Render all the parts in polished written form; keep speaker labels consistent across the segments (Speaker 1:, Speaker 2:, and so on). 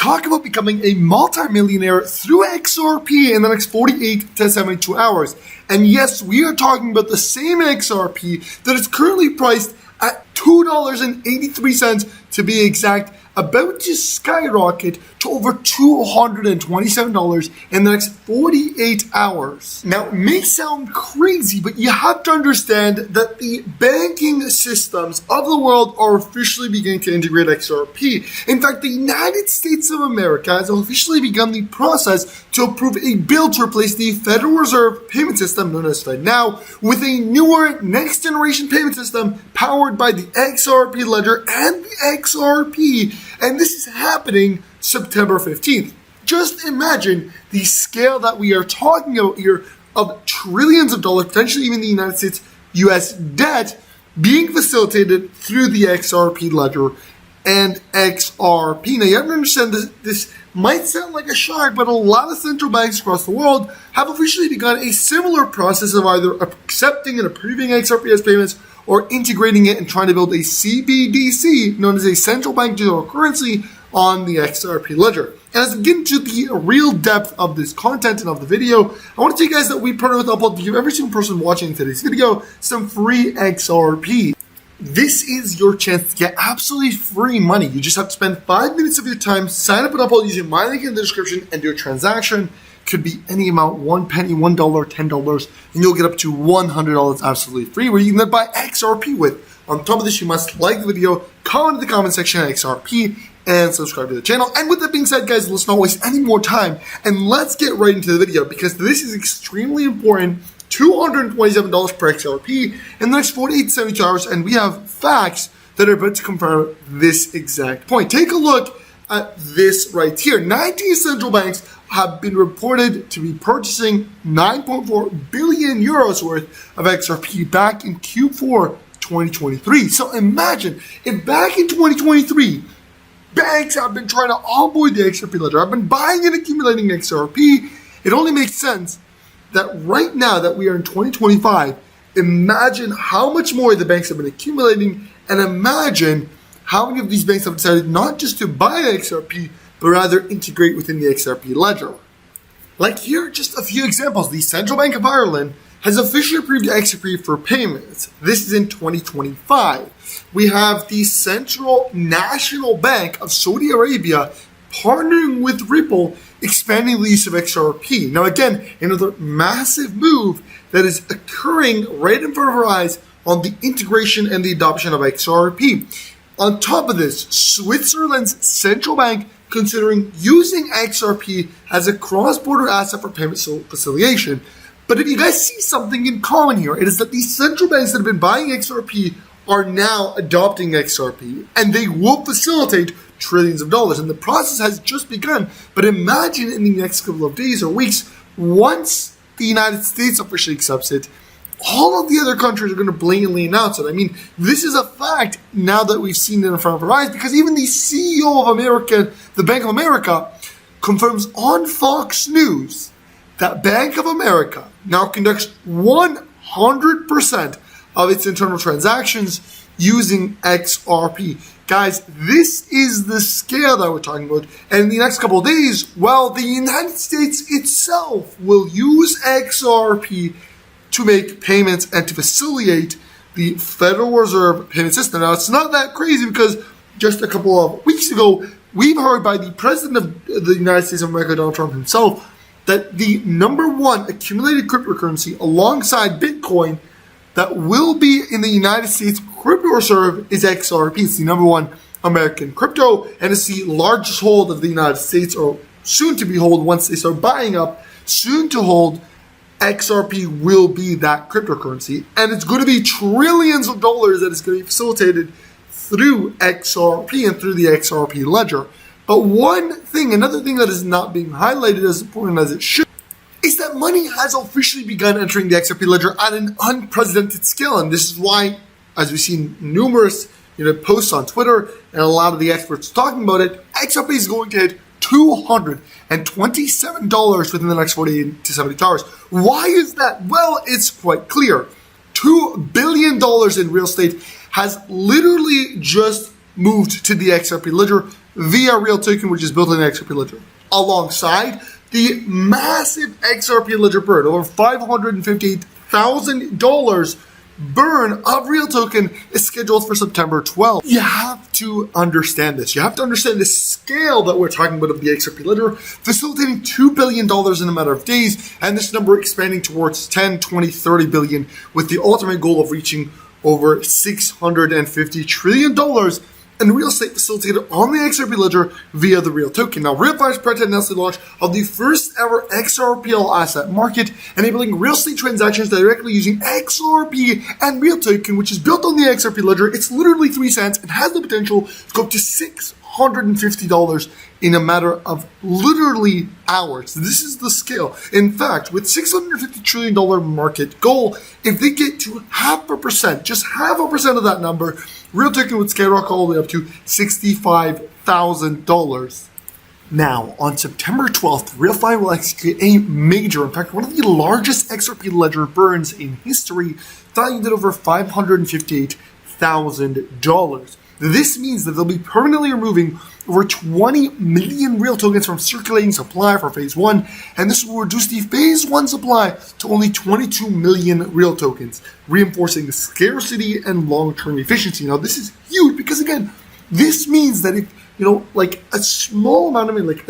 Speaker 1: talk about becoming a multimillionaire through XRP in the next 48 to 72 hours. And yes, we are talking about the same XRP that is currently priced at $2.83 to be exact, about to skyrocket to over $227 in the next 48 hours. Now, it may sound crazy, but you have to understand that the banking systems of the world are officially beginning to integrate XRP. In fact, the United States of America has officially begun the process to approve a bill to replace the Federal Reserve payment system, known as FedNow, with a newer next-generation payment system powered by the XRP ledger and the XRP. And this is happening September 15th. Just imagine the scale that we are talking about here of trillions of dollars, potentially even the United States US debt, being facilitated through the XRP ledger and XRP. Now, you have to understand this might sound like a shock, but a lot of central banks across the world have officially begun a similar process of either accepting and approving XRP as payments or integrating it and trying to build a CBDC, known as a central bank digital currency, on the XRP ledger. And as we get into the real depth of this content and of the video, I want to tell you guys that we partner with Liable to give every single person watching today's video some free XRP. This is your chance to get absolutely free money. You just have to spend 5 minutes of your time, sign up with Liable using my link in the description, and do a transaction. Could be any amount, 1 penny, $1, $10, and you'll get up to $100 absolutely free, where you can then buy XRP with. On top of this, you must like the video, comment in the comment section XRP, and subscribe to the channel. And with that being said, guys, let's not waste any more time, and let's get right into the video, because this is extremely important. $227 per XRP in the next 48 to 72 hours, and we have facts that are about to confirm this exact point. Take a look at this right here. 19 central banks have been reported to be purchasing 9.4 billion euros worth of XRP back in Q4 2023. So imagine if back in 2023, banks have been trying to onboard the XRP ledger, have been buying and accumulating XRP, it only makes sense that right now that we are in 2025, imagine how much more the banks have been accumulating, and imagine how many of these banks have decided not just to buy XRP, but rather integrate within the XRP ledger. Like here are just a few examples. The Central Bank of Ireland has officially approved XRP for payments. This is in 2025. We have the Central National Bank of Saudi Arabia partnering with Ripple, expanding the use of XRP. Now again, another massive move that is occurring right in front of our eyes on the integration and the adoption of XRP. On top of this, Switzerland's central bank considering using XRP as a cross-border asset for payment facilitation. But if you guys see something in common here, it is that these central banks that have been buying XRP are now adopting XRP, and they will facilitate trillions of dollars. And the process has just begun. But imagine in the next couple of days or weeks, once the United States officially accepts it, all of the other countries are going to blatantly announce it. I mean, this is a fact now that we've seen it in front of our eyes, because even the CEO of America, the Bank of America, confirms on Fox News that Bank of America now conducts 100% of its internal transactions using XRP. Guys, this is the scale that we're talking about. And in the next couple of days, well, the United States itself will use XRP to make payments and to facilitate the Federal Reserve payment system. Now, it's not that crazy, because just a couple of weeks ago, we've heard by the President of the United States of America, Donald Trump himself, that the number one accumulated cryptocurrency alongside Bitcoin that will be in the United States crypto reserve is XRP. It's the number one American crypto, and it's the largest hold of the United States, or soon to be hold once they start buying up, soon to hold. XRP will be that cryptocurrency, and it's going to be trillions of dollars that is going to be facilitated through XRP and through the XRP ledger. But another thing that is not being highlighted as important as it should, is that money has officially begun entering the XRP ledger at an unprecedented scale. And this is why, as we've seen numerous posts on Twitter and a lot of the experts talking about it, XRP is going to hit $227 within the next 48 to 72 hours. Why is that? Well, it's quite clear. $2 billion in real estate has literally just moved to the XRP ledger via real token, which is built on the XRP ledger, alongside the massive XRP ledger burn, over $558,000 burn of real token is scheduled for September 12th. You have to understand this. You have to understand the scale that we're talking about of the XRP ledger, facilitating $2 billion in a matter of days, and this number expanding towards 10, 20, 30 billion, with the ultimate goal of reaching over $650 trillion in real estate facilitated on the XRP ledger via the real token. Now, RealFi is prepared to announce the launch of the first ever XRPL asset market, enabling real estate transactions directly using XRP and real token, which is built on the XRP ledger. It's literally 3 cents and has the potential to go up to $650 in a matter of literally hours. This is the scale. In fact, with $650 trillion market goal, if they get to 0.5%, just 0.5% of that number, real token would skyrocket all the way up to $65,000. Now, on September 12th, RealFi will execute a major, in fact, one of the largest XRP ledger burns in history, valued at over $558,000. This means that they'll be permanently removing over 20 million real tokens from circulating supply for phase 1, and this will reduce the phase 1 supply to only 22 million real tokens, reinforcing the scarcity and long-term efficiency. Now, this is huge because, again, this means that if, like a small amount of money,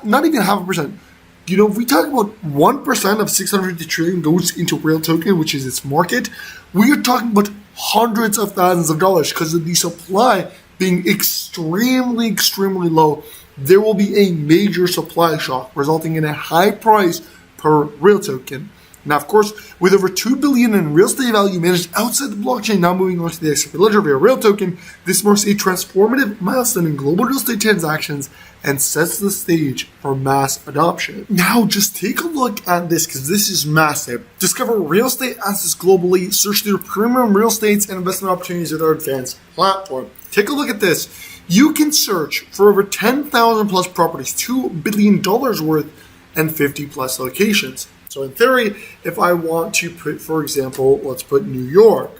Speaker 1: not even 0.5%, if we talk about 1% of 650 trillion goes into real token, which is its market, we are talking about hundreds of thousands of dollars because of the supply being extremely, extremely low. There will be a major supply shock, resulting in a high price per real token. Now, of course, with over $2 billion in real estate value managed outside the blockchain now moving on to the XRP ledger via real token, this marks a transformative milestone in global real estate transactions and sets the stage for mass adoption. Now, just take a look at this because this is massive. Discover real estate assets globally, search through premium real estates and investment opportunities with our advanced platform. Take a look at this. You can search for over 10,000 plus properties, $2 billion worth, and 50 plus locations. So in theory, if I want to put, for example, let's put New York,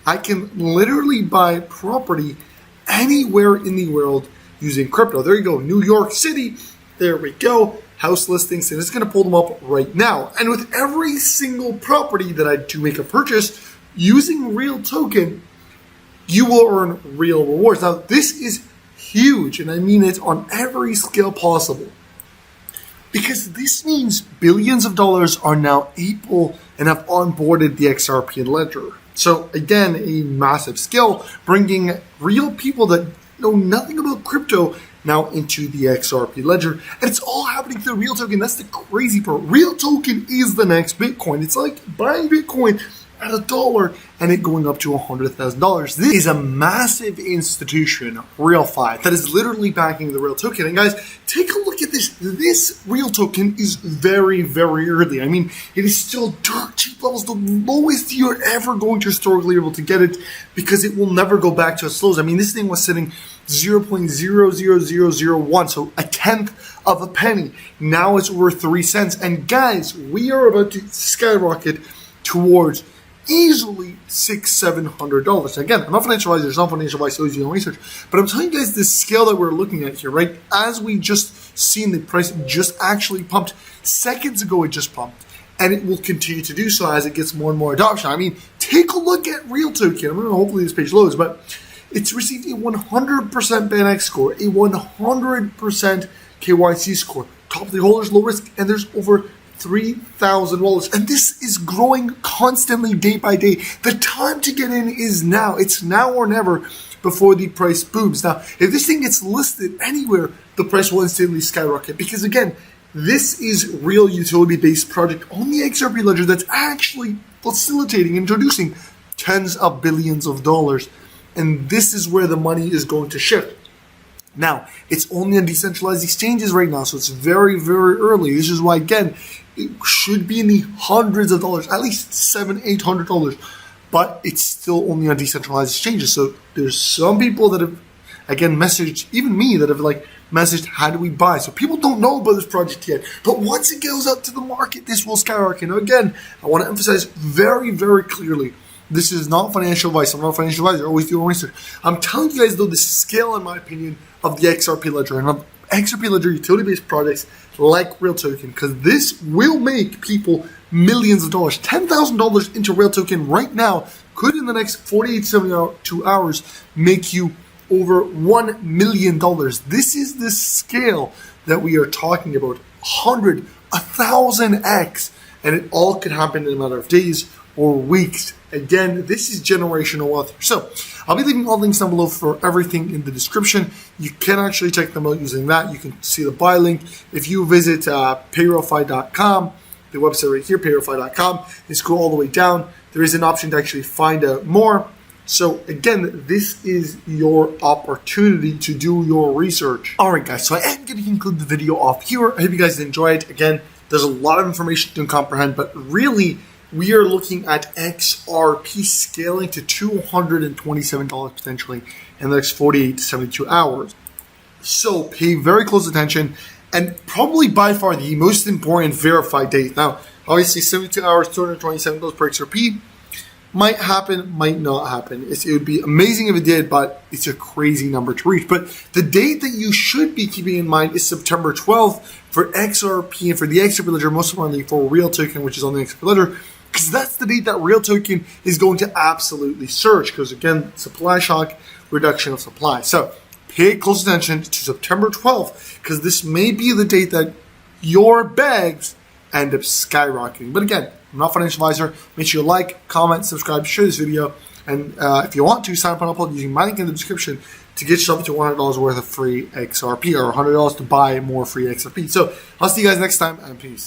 Speaker 1: I can literally buy property anywhere in the world using crypto. There you go, New York City. There we go, house listings, and it's going to pull them up right now. And with every single property that I do make a purchase using real token, you will earn real rewards. Now, this is huge, and I mean it on every scale possible. Because this means billions of dollars are now able and have onboarded the XRP ledger. So again, a massive scale, bringing real people that know nothing about crypto now into the XRP ledger. And it's all happening through real token. That's the crazy part. Real token is the next Bitcoin. It's like buying Bitcoin at $1 and it going up to $100,000. This is a massive institution, RealFi, that is literally backing the real token. And guys, take a look at this. This real token is very, very early. I mean, it is still dirt cheap levels, the lowest you're ever going to historically be able to get it, because it will never go back to its lows. I mean, this thing was sitting 0.00001, so a tenth of a penny. Now it's worth 3 cents. And guys, we are about to skyrocket towards easily $600-700. Again, I'm not financial advisor, it's not financial advice, always doing research, but I'm telling you guys the scale that we're looking at here, right? As we just seen, the price just actually pumped. Seconds ago, it just pumped, and it will continue to do so as it gets more and more adoption. I mean, take a look at Real Token. I'm going to hopefully this page loads, but it's received a 100% BANX score, a 100% KYC score, top of the holders, low risk, and there's over 3,000 wallets, and this is growing constantly day by day. The time to get in is now. It's now or never before the price booms. Now, if this thing gets listed anywhere, the price will instantly skyrocket, because again, this is real utility-based project on the XRP ledger that's actually facilitating, introducing tens of billions of dollars, and this is where the money is going to shift. Now, it's only on decentralized exchanges right now, so it's very, very early. This is why, again, it should be in the hundreds of dollars, at least $700-800, but it's still only on decentralized exchanges. So there's some people that have, again, messaged, even me, that have messaged, how do we buy? So people don't know about this project yet, but once it goes out to the market, this will skyrocket. Now, again, I want to emphasize very, very clearly, This is not financial advice. I'm not a financial advisor. Always do your own research. I'm telling you guys, though, the scale, in my opinion, of the XRP ledger and of XRP ledger utility-based projects like Real Token, because this will make people millions of dollars. $10,000 into Real Token right now could, in the next 48 to 72 hours, make you over $1 million. This is the scale that we are talking about. 100, 1,000x, and it all could happen in a matter of days or weeks. Again, this is generational wealth. So I'll be leaving all links down below for everything in the description. You can actually check them out using that. You can see the buy link. If you visit payrofy.com, the website right here, payrofy.com, and scroll all the way down, there is an option to actually find out more. So again, this is your opportunity to do your research. All right, guys, so I am going to conclude the video off here. I hope you guys enjoyed. Again, there's a lot of information to comprehend, but really, we are looking at XRP scaling to $227 potentially in the next 48 to 72 hours. So pay very close attention, and probably by far the most important verified date. Now, obviously 72 hours, $227 per XRP. Might happen, might not happen. It would be amazing if it did, but it's a crazy number to reach. But the date that you should be keeping in mind is September 12th for XRP and for the XRP ledger, most importantly for Real Token, which is on the XRP ledger, because that's the date that Real Token is going to absolutely surge. Because again, supply shock, reduction of supply. So pay close attention to September 12th, because this may be the date that your bags end up skyrocketing. But again, I'm not a financial advisor. Make sure you like, comment, subscribe, share this video, and if you want to, sign up on Upload using my link in the description to get yourself to $100 worth of free XRP, or $100 to buy more free XRP. So I'll see you guys next time, and peace.